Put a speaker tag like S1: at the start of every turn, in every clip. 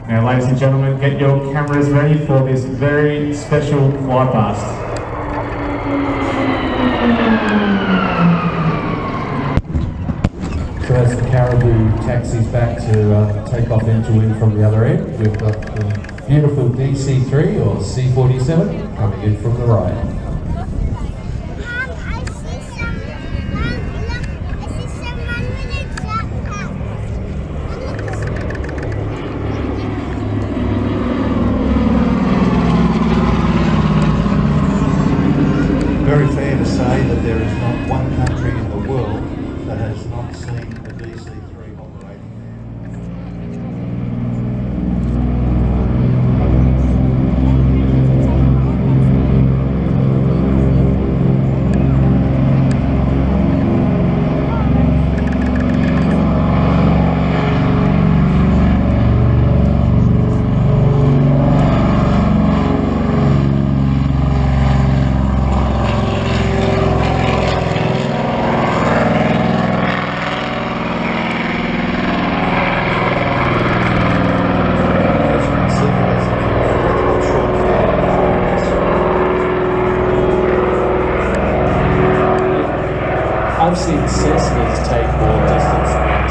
S1: Now, ladies and gentlemen, get your cameras ready for this very special fly past.
S2: So as the Caribou taxis back to take off into wind from the other end, we've got the beautiful DC-3 or C-47 coming in from the right.
S3: Very fair to say that there is not one country in the world that has not seen a DC-3 operating
S2: I've seen Cessnas take more distance than that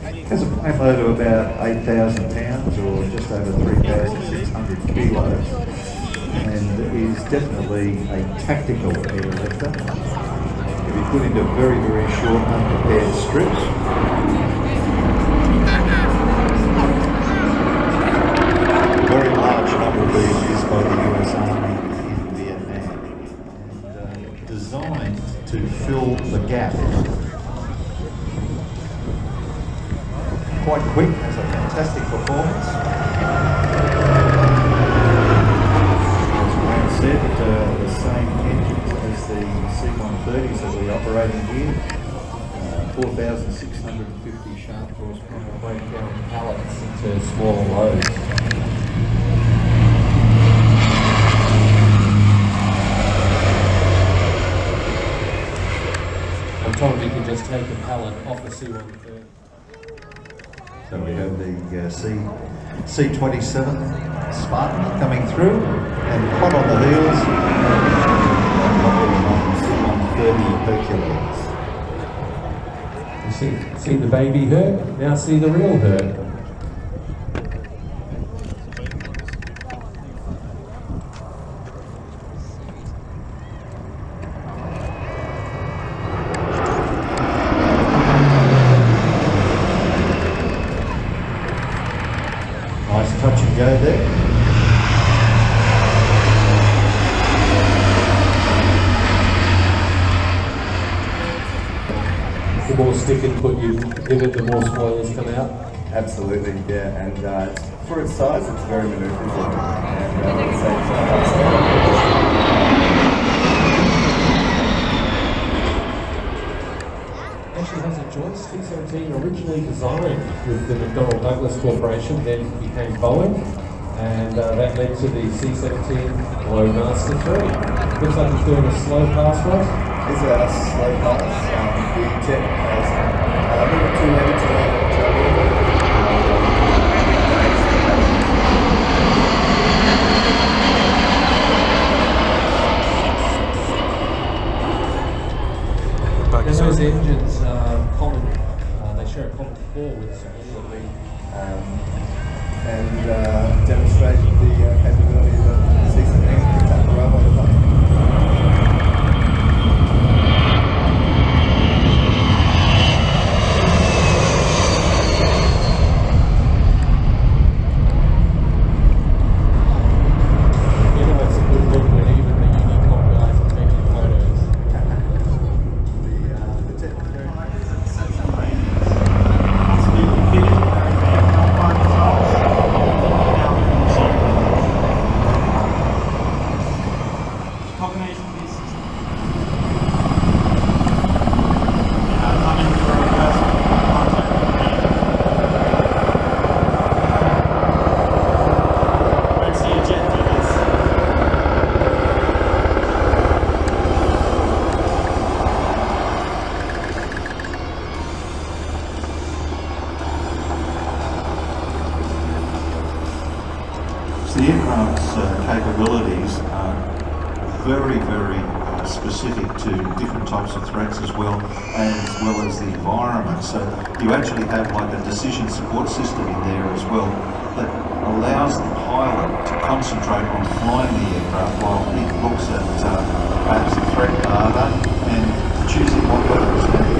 S3: It has a payload of about 8,000 pounds or just over 3,600 kilos and is definitely a tactical airlifter. It can be put into very, very short unprepared strips. Very large number of these used by the US Army in Vietnam and designed to fill the gap. Quite quick, has a fantastic performance. As Grant said, the same engines as the C-130s that we're operating here. 4,650 shaft horsepower.
S2: break down pallets into smaller loads. I'm told you can just take a pallet off the C-130.
S3: So we have the C-27 Spartan coming through, and hot on the heels, C-130 Hercules.
S2: You see the baby Herc, now see the real Herc.
S3: Nice touch and go there.
S2: The more stick input you give it, the more spoilers come out.
S4: Absolutely, yeah, and for its size, it's very manoeuvrable, and at the same time,
S2: Actually has a joist. C-17 originally designed with the McDonnell Douglas Corporation, then became Boeing, and that led to the C-17 Glowmaster 3. Looks like it's doing a slow pass rate.
S4: it's a slow pass. The jet has a little too heavy to land on turbo.
S2: And those engines are common, they share a common core with Superior.
S4: And demonstrate the capability of the C-17 to attack the railway plane.
S2: You know, it's a good look when even the Nikon guys are taking photos.
S4: The technical
S3: capabilities are very, very specific to different types of threats as well as the environment. So you actually have like a decision support system in there as well that allows the pilot to concentrate on flying the aircraft while he looks at perhaps the threat data and choosing what weapons to best.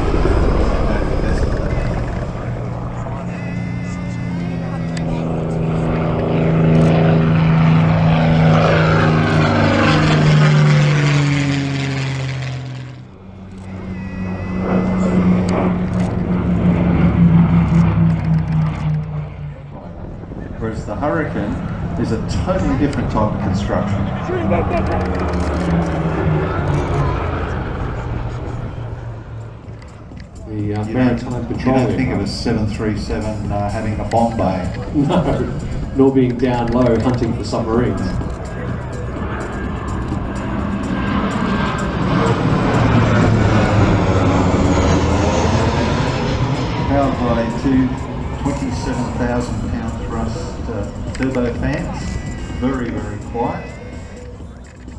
S3: Whereas the Hurricane is a totally different type of construction.
S2: The maritime patrol.
S3: You don't think of a 737 having a bomb bay.
S2: No, nor being down low hunting for submarines.
S3: Powered by two 27,000 pound thrust turbo fans, very, very quiet.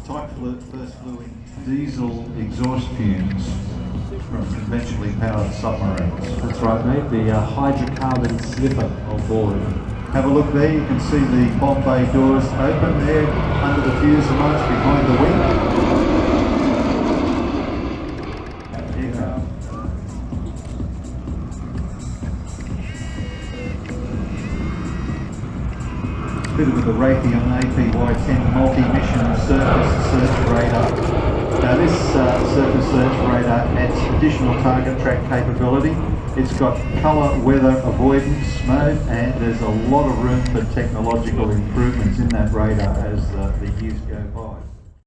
S3: Type first flew in diesel exhaust fumes from conventionally powered submarines.
S2: That's right, mate, the hydrocarbon sniffer on board.
S3: Have a look there, you can see the bomb bay doors open there under the fuselage behind the wing. Fitted with the Raytheon APY-10 multi-mission surface search radar. Now this surface search radar adds additional target track capability. It's got colour weather avoidance mode, and there's a lot of room for technological improvements in that radar as the years go by.